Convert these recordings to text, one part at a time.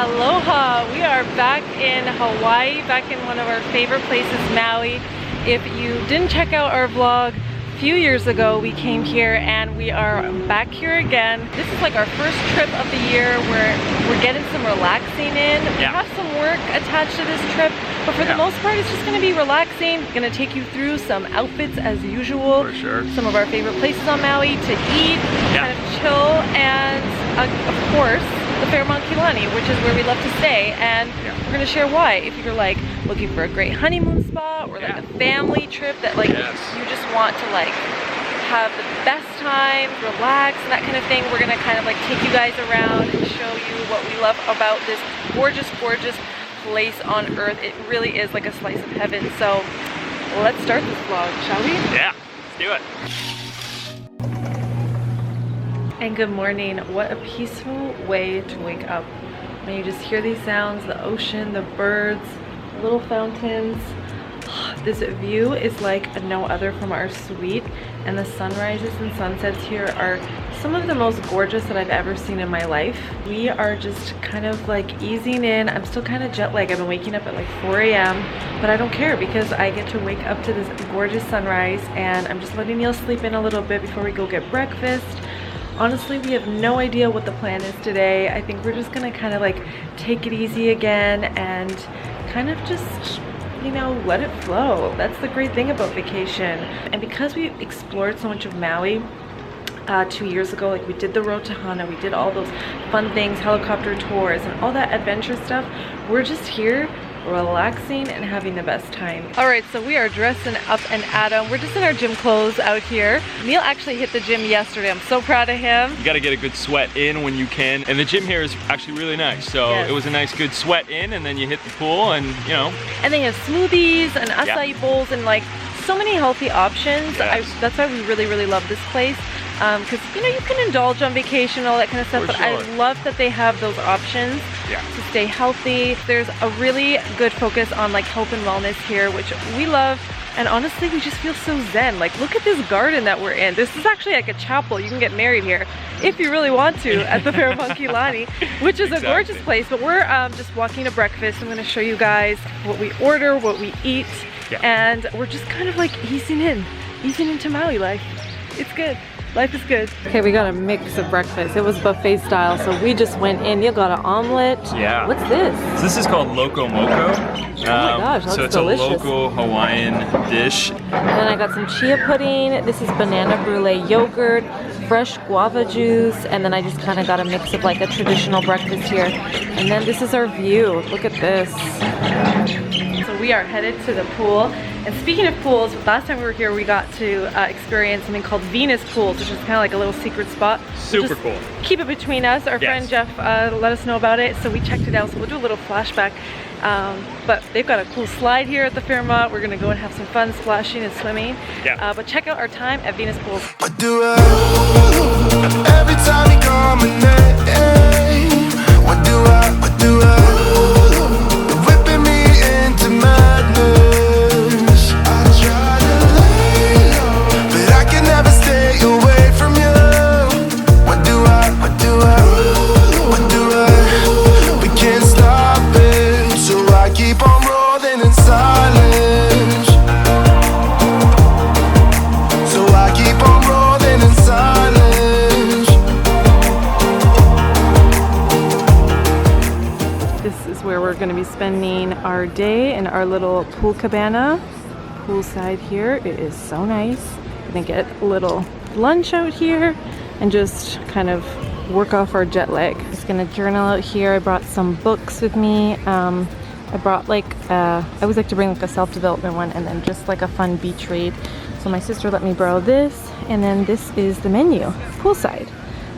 Aloha! We are back in Hawaii, back in one of our favorite places, Maui. If you didn't check out our vlog a few years ago, we came here and we are back here again. This is like our first trip of the year where we're getting some relaxing in. We have some work attached to this trip, but for the most part, it's just gonna be relaxing. Gonna take you through some outfits as usual. For sure. Some of our favorite places on Maui to eat, kind of chill, and of course, the Fairmont Kea Lani, which is where we love to stay, and we're gonna share why. If you're like looking for a great honeymoon spot or like a family trip that like you just want to like have the best time, relax, and that kind of thing, we're gonna kind of like take you guys around and show you what we love about this gorgeous, gorgeous place on earth. It really is like a slice of heaven. So let's start this vlog, shall we? Yeah, let's do it. And good morning. What a peaceful way to wake up. And you just hear these sounds, the ocean, the birds, little fountains. This view is like no other from our suite, and the sunrises and sunsets here are some of the most gorgeous that I've ever seen in my life. We are just kind of like easing in. I'm still kind of jet lagged. I've been waking up at like 4 a.m. but I don't care because I get to wake up to this gorgeous sunrise, and I'm just letting Neil sleep in a little bit before we go get breakfast. Honestly, we have no idea what the plan is today. I think we're just gonna kind of like take it easy again and kind of just, you know, let it flow. That's the great thing about vacation. And because we explored so much of Maui 2 years ago, like we did the road to Hana, we did all those fun things, helicopter tours and all that adventure stuff, we're just here relaxing and having the best time. All right, so we are dressing up and at 'em. We're just in our gym clothes out here. Neil actually hit the gym yesterday. I'm so proud of him. You got to get a good sweat in when you can, and the gym here is actually really nice. So it was a nice good sweat in, and then you hit the pool, and you know. And they have smoothies and acai bowls and like so many healthy options. That's why we really, really love this place. Because you know, you can indulge on vacation and all that kind of stuff, but I love that they have those options to stay healthy. There's a really good focus on like health and wellness here, which we love, and honestly we just feel so zen. Like look at this garden that we're in. This is actually like a chapel. You can get married here if you really want to at the Fairmont Kea Lani, which is a gorgeous place. But we're just walking to breakfast. I'm going to show you guys what we order, what we eat, and we're just kind of like easing into Maui life. It's good. Life is good. Okay, we got a mix of breakfast. It was buffet style, so we just went in. You got an omelet. Yeah. What's this? So this is called Loco Moco. Oh my gosh, that's so it's delicious. A local Hawaiian dish. And then I got some chia pudding. This is banana brulee yogurt, fresh guava juice, and then I just kind of got a mix of like a traditional breakfast here. And then this is our view. Look at this. So we are headed to the pool. And speaking of pools, last time we were here, we got to experience something called Venus Pools, which is kind of like a little secret spot. Super cool. Keep it between us. Our friend Jeff let us know about it, so we checked it out. So we'll do a little flashback. But they've got a cool slide here at the Fairmont. We're gonna go and have some fun splashing and swimming. But check out our time at Venus Pools. What do I, every time you call my name, what do I, whipping me into madness. We're going to be spending our day in our little pool cabana poolside here. It is so nice. We're going to get a little lunch out here and just kind of work off our jet lag. Just going to journal out here. I brought some books with me. I brought like I always like to bring like a self-development one, and then just like a fun beach read. So my sister let me borrow this, and then this is the menu poolside.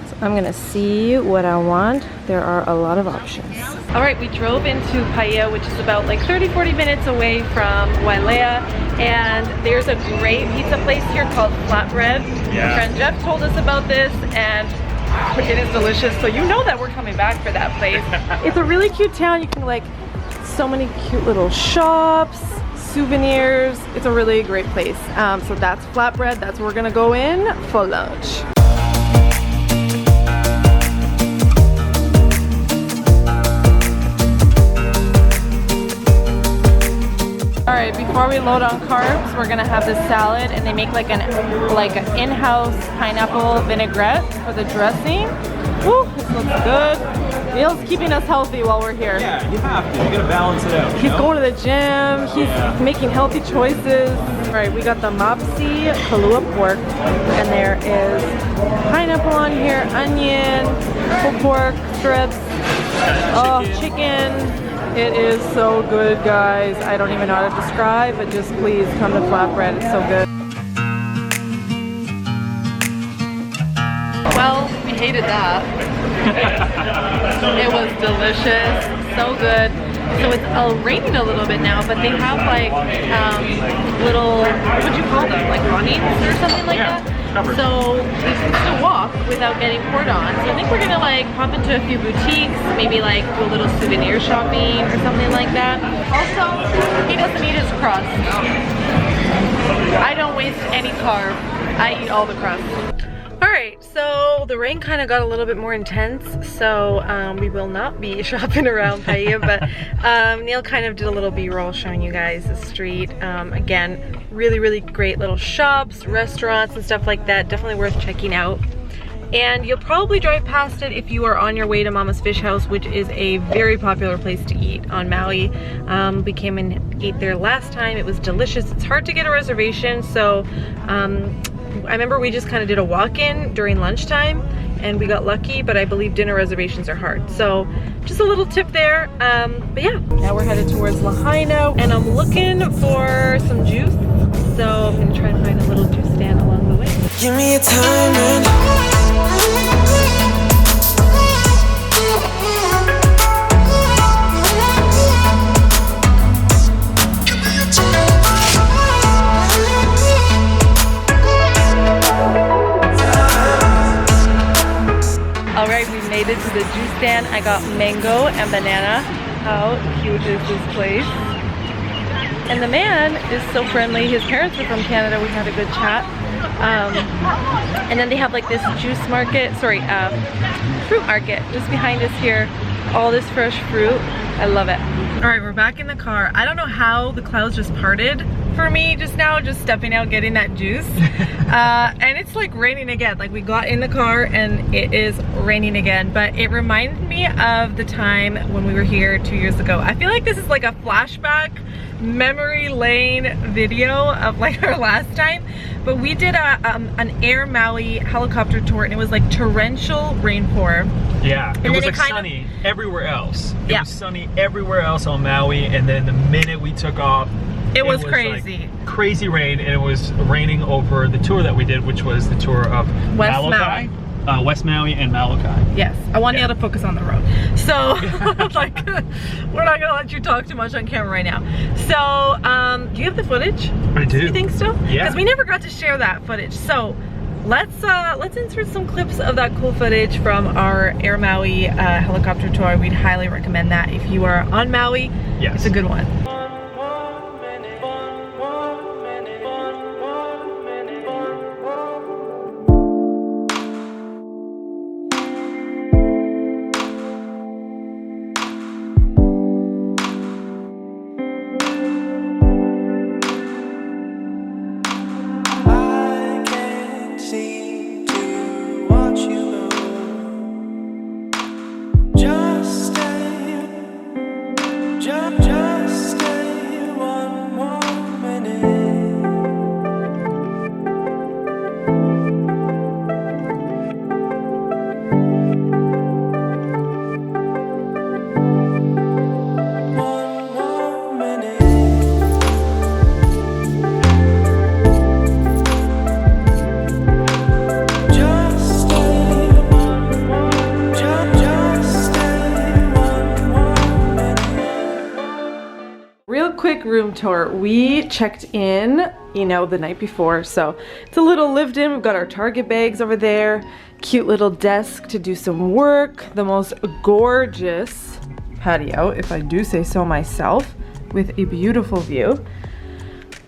So I'm gonna see what I want. There are a lot of options. All right, we drove into Paia, which is about like 30-40 minutes away from Wailea, and there's a great pizza place here called Flatbread. My friend Jeff told us about this, and it is delicious. So you know that we're coming back for that place. It's a really cute town. You can like so many cute little shops, souvenirs. It's a really great place. So that's Flatbread. That's where we're gonna go in for lunch. right, before we load on carbs, we're gonna have this salad, and they make like an in-house pineapple vinaigrette for the dressing. Woo, this looks good. Neil's keeping us healthy while we're here. Yeah, you have to. You gotta balance it out. He's going to the gym. He's making healthy choices. All right, we got the mopsy kalua pork, and there is pineapple on here, onion, pulled pork, strips, chicken. It is so good, guys. I don't even know how to describe, but just please come to Flatbread. It's so good. Well, we hated that. It was delicious, so good. So it's raining a little bit now, but they have like little, what would you call them? Like awnings or something like that? Covered. So we can still walk without getting poured on. So I think we're gonna like pop into a few boutiques, maybe like do a little souvenir shopping or something like that. Also, he doesn't eat his crust. I don't waste any carb. I eat all the crust. Alright, so the rain kind of got a little bit more intense, so we will not be shopping around Paia, but Neil kind of did a little b-roll showing you guys the street. Again, really great little shops, restaurants and stuff like that, definitely worth checking out. And you'll probably drive past it if you are on your way to Mama's Fish House, which is a very popular place to eat on Maui. We came and ate there last time. It was delicious. It's hard to get a reservation, so I remember we just kind of did a walk-in during lunchtime and we got lucky, but I believe dinner reservations are hard. So just a little tip there. But yeah, now we're headed towards Lahaina and I'm looking for some juice. So I'm gonna try and find a little juice stand along the way. Give me a time and Alright, we made it to the juice stand. I got mango and banana. How cute is this place? And the man is so friendly. His parents are from Canada. We had a good chat. And then they have like this juice market, fruit market just behind us here. All this fresh fruit. I love it. Alright, we're back in the car. I don't know how the clouds just parted for me just now, just stepping out getting that juice. And it's like raining again. Like we got in the car and it is raining again, but it reminded me of the time when we were here 2 years ago. I feel like this is like a flashback memory lane video of like our last time, but we did an Air Maui helicopter tour and it was like torrential rainpour. Yeah, and it was like kind sunny everywhere else. It was sunny everywhere else on Maui, and then the minute we took off, it was crazy. Like crazy rain, and it was raining over the tour that we did, which was the tour of Molokai. West Maui and Molokai. Yes, I want Neil to focus on the road. So, like, we're not gonna let you talk too much on camera right now. So, do you have the footage? I do. You think so? Yeah. Because we never got to share that footage. So, let's insert some clips of that cool footage from our Air Maui helicopter tour. We'd highly recommend that if you are on Maui. Yes. It's a good one. Room tour. We checked in, the night before, so it's a little lived in. We've got our Target bags over there, cute little desk to do some work, the most gorgeous patio, if I do say so myself, with a beautiful view.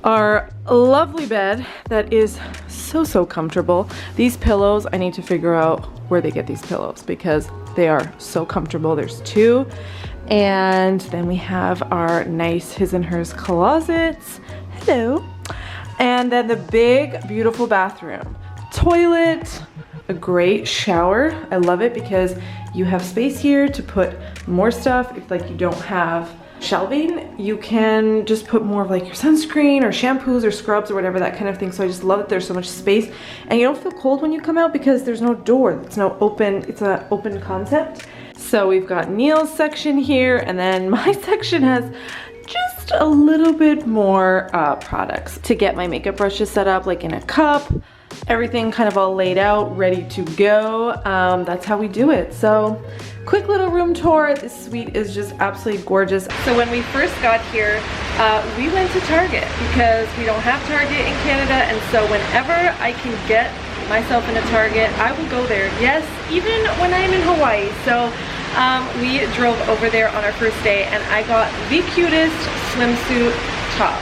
Our lovely bed that is so comfortable. These pillows, I need to figure out where they get these pillows because they are so comfortable. There's two. And then we have our nice his and hers closets. Hello. And then the big, beautiful bathroom. Toilet, a great shower. I love it because you have space here to put more stuff. If like you don't have shelving, you can just put more of like your sunscreen or shampoos or scrubs or whatever, that kind of thing. So I just love that there's so much space and you don't feel cold when you come out because there's no door. It's no open, it's an open concept. So we've got Neil's section here, and then my section has just a little bit more products to get my makeup brushes set up, like in a cup, everything kind of all laid out, ready to go. That's how we do it. So quick little room tour. This suite is just absolutely gorgeous. So when we first got here, we went to Target because we don't have Target in Canada, and so whenever I can get myself in a Target, I will go there. Yes, even when I'm in Hawaii. So we drove over there on our first day, and I got the cutest swimsuit top.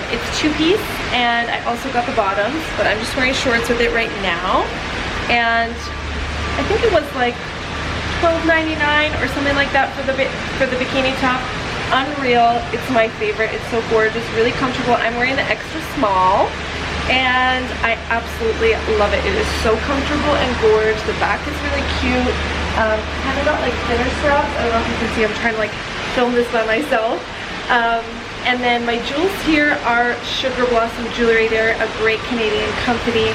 It's 2-piece, and I also got the bottoms, but I'm just wearing shorts with it right now. And I think it was like $12.99 or something like that for the bikini top. Unreal. It's my favorite. It's so gorgeous, really comfortable. I'm wearing the extra small, and I absolutely love it. It is so comfortable and gorgeous. The back is really cute. Kind of got like thinner straps. I don't know if you can see, I'm trying to like film this by myself. And then my jewels here are Sugar Blossom Jewelry. They're a great Canadian company.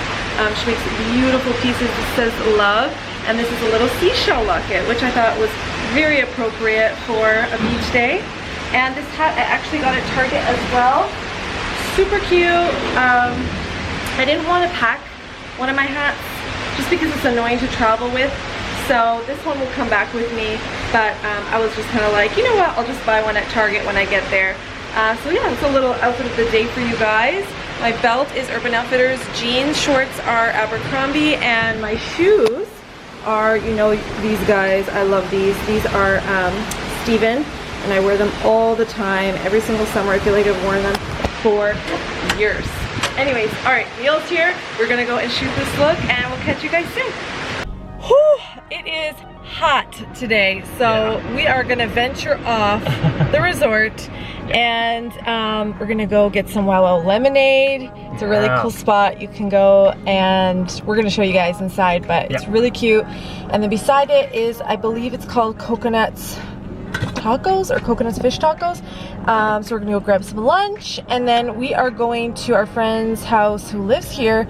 She makes beautiful pieces. It says love. And this is a little seashell locket, which I thought was very appropriate for a beach day. And this hat I actually got at Target as well. Super cute. I didn't want to pack one of my hats just because it's annoying to travel with. So this one will come back with me, but I was just kind of like, you know what, I'll just buy one at Target when I get there. So yeah, it's a little outfit of the day for you guys. My belt is Urban Outfitters, jeans, shorts are Abercrombie, and my shoes are, you know, these guys. I love these. These are Steven, and I wear them all the time. Every single summer, I feel like I've worn them for years. Anyways, all right, Neil's here. We're gonna go and shoot this look, and we'll catch you guys soon. Whew, it is hot today, so we are gonna venture off the resort, and we're gonna go get some Wow Wow lemonade. It's a really cool spot. You can go, and we're gonna show you guys inside, but it's really cute. And then beside it is, I believe it's called Coconuts Tacos or Coconuts Fish Tacos. So we're gonna go grab some lunch, and then we are going to our friend's house who lives here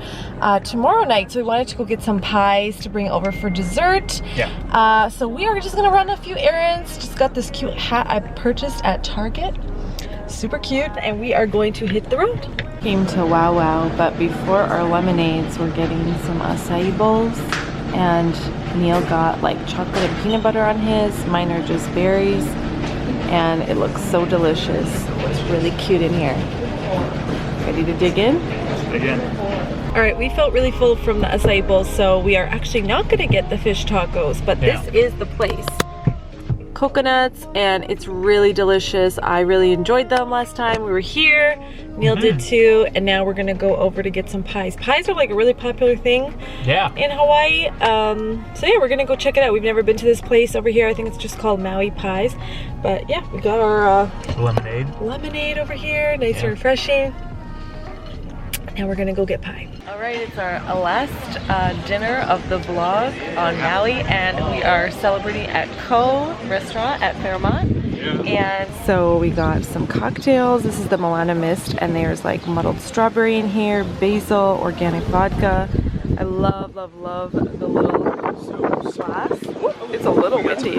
tomorrow night. So we wanted to go get some pies to bring over for dessert. So we are just gonna run a few errands. Just got this cute hat I purchased at Target. Super cute, and we are going to hit the road. Came to Wow Wow, but before our lemonades, we're getting some acai bowls. And Neil got like chocolate and peanut butter on his. Mine are just berries, and it looks so delicious. It's really cute in here. Ready to dig in? Let's dig in. All right, we felt really full from the acai bowl, so we are actually not gonna get the fish tacos, but this is the place. Coconuts, and it's really delicious. I really enjoyed them last time we were here. Neil did too, and now we're gonna go over to get some pies. Pies are like a really popular thing in Hawaii. So yeah, we're gonna go check it out. We've never been to this place over here. I think it's just called Maui Pies. But yeah, we got our lemonade over here, nice and refreshing. Now we're gonna go get pie. All right, it's our last dinner of the vlog on Maui, and we are celebrating at Ko restaurant at Fairmont. And so we got some cocktails. This is the Milana Mist, and there's like muddled strawberry in here, basil, organic vodka. I love, love, love the little glass. Ooh, it's a little windy.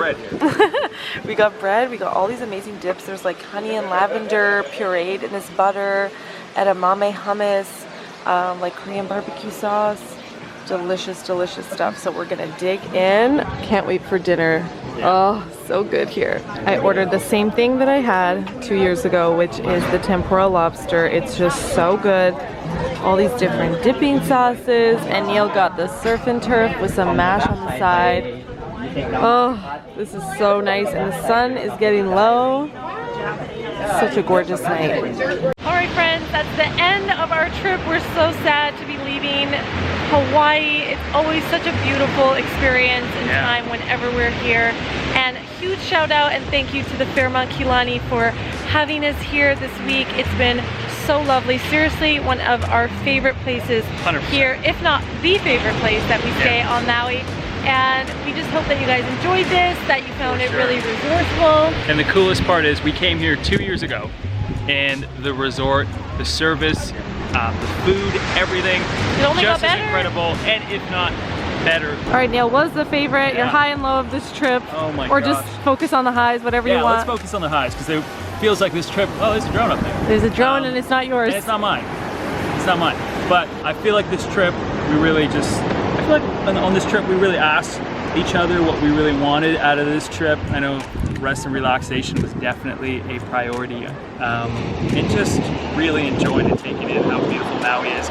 We got bread, we got all these amazing dips. There's like honey and lavender pureed in this butter, edamame hummus, like Korean barbecue sauce. Delicious, delicious stuff. So we're gonna dig in. Can't wait for dinner. Oh, so good here. I ordered the same thing that I had 2 years ago, which is the tempura lobster. It's just so good. All these different dipping sauces, and Neil got the surf and turf with some mash on the side. Oh, this is so nice, and the sun is getting low. Such a gorgeous night. All right, friends, that's the end of our trip. We're so sad to be leaving Hawaii. It's always such a beautiful experience and time whenever we're here. And huge shout out and thank you to the Fairmont Kea Lani for having us here this week. It's been so lovely. Seriously, one of our favorite places 100%. here, if not the favorite place that we stay on Maui. And we just hope that you guys enjoyed this, that you found it really resourceful. And the coolest part is we came here 2 years ago, and the resort, the service, the food, everything, It only got just as better. incredible, and if not better. All right, Neil, what was the favorite, your high and low of this trip? Oh my Or gosh. just focus on the highs, whatever you Yeah, want. let's focus on the highs, because it feels like this trip, oh, there's a drone up there. There's a drone and it's not yours. And it's not mine. It's not mine. But I feel like this trip, we really just, I feel like on this trip we really asked each other what we really wanted out of this trip. I know rest and relaxation was definitely a priority. And just really enjoying and taking in how beautiful Maui is.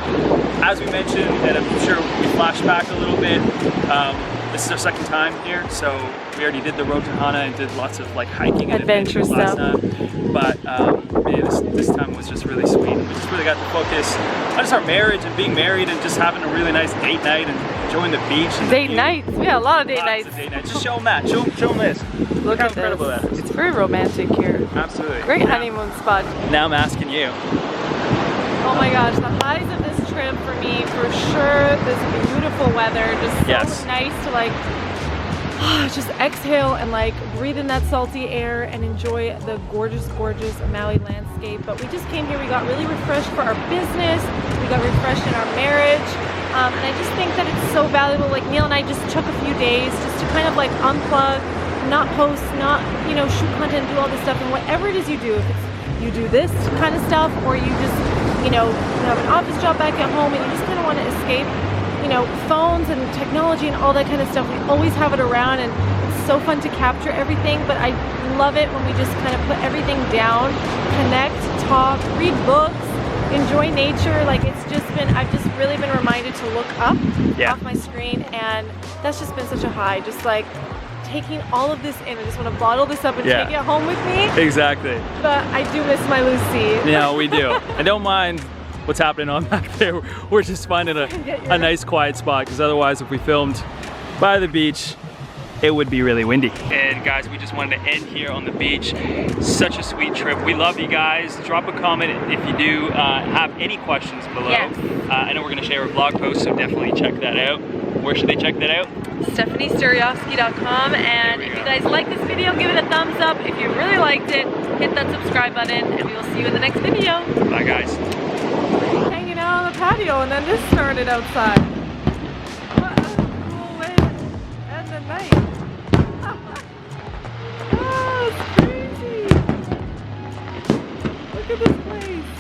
As we mentioned, and I'm sure we flashed back a little bit, this is our second time here, so we already did the road to Hana and did lots of like hiking and Adventure adventures last stuff. time. But man, this time was just really sweet. We just really got to focus on just our marriage and being married and just having a really nice date night and enjoying the beach. And Date nights. We had a lot of date Lots nights. of date nights. Just show them that. Show them this. Look how at incredible this. that is. It's very romantic here. Absolutely. Great honeymoon spot. Now I'm asking you. Oh my gosh, the highs of this trip for me, for sure, this beautiful weather, just so nice to like, just exhale and like breathe in that salty air and enjoy the gorgeous, gorgeous Maui landscape. But we just came here, we got really refreshed for our business, we got refreshed in our marriage, and I just think that it's so valuable. Like Neil and I just took a few days just to kind of like unplug, not post, not, you know, shoot content, do all this stuff, and whatever it is you do, if it's you do this kind of stuff, or you just, you know, you have an office job back at home and you just kind of want to escape, you know, phones and technology and all that kind of stuff. We always have it around and it's so fun to capture everything, but I love it when we just kind of put everything down, connect, talk, read books, enjoy nature. Like it's just been, I've just really been reminded to look up off my screen, and that's just been such a high, just like taking all of this in. I just want to bottle this up and take it home with me. Exactly. But I do miss my Lucy. Yeah, we do. And don't mind what's happening on back there. We're just finding a nice quiet spot, because otherwise if we filmed by the beach, it would be really windy. And guys, we just wanted to end here on the beach. Such a sweet trip. We love you guys. Drop a comment if you do have any questions below. Yes. I know we're gonna share a blog post, so definitely check that out. Where should they check that out? StephanieSteriowski.com. And if you guys like this video, give it a thumbs up. If you really liked it, hit that subscribe button, and we will see you in the next video. Bye guys. Hanging out on the patio, and then this started outside. What a cool way to end the night. Oh, it's crazy. Look at this place.